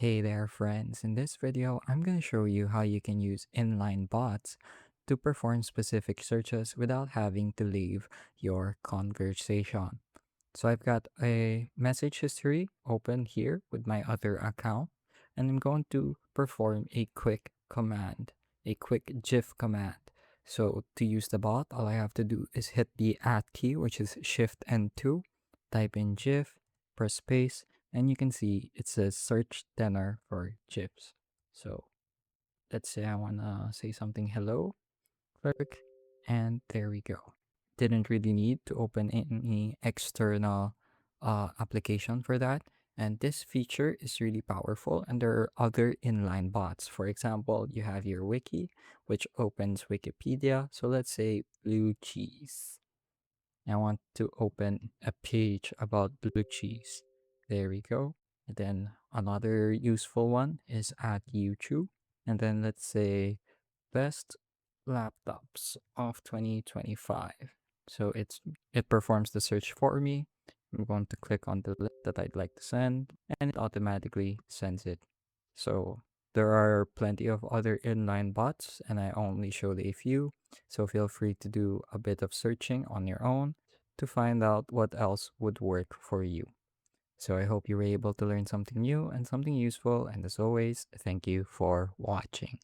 Hey there, friends. In this video, I'm going to show you how you can use inline bots to perform specific searches without having to leave your conversation. So I've got a message history open here with my other account, and I'm going to perform a quick command, a quick GIF command. So to use the bot, all I have to do is hit the @ key, which is Shift and 2, type in GIF, press space, and you can see it says search tenor for GIFs. So let's say I want to say something hello, click, and there we go. Didn't really need to open any external application for that. And this feature is really powerful, and there are other inline bots. For example, you have your wiki, which opens Wikipedia. So let's say blue cheese. I want to open a page about blue cheese. There we go. And then another useful one is at YouTube. And then let's say best laptops of 2025. So it performs the search for me. I'm going to click on the link that I'd like to send, and it automatically sends it. So there are plenty of other inline bots, and I only showed a few. So feel free to do a bit of searching on your own to find out what else would work for you. So I hope you were able to learn something new and something useful. And as always, thank you for watching.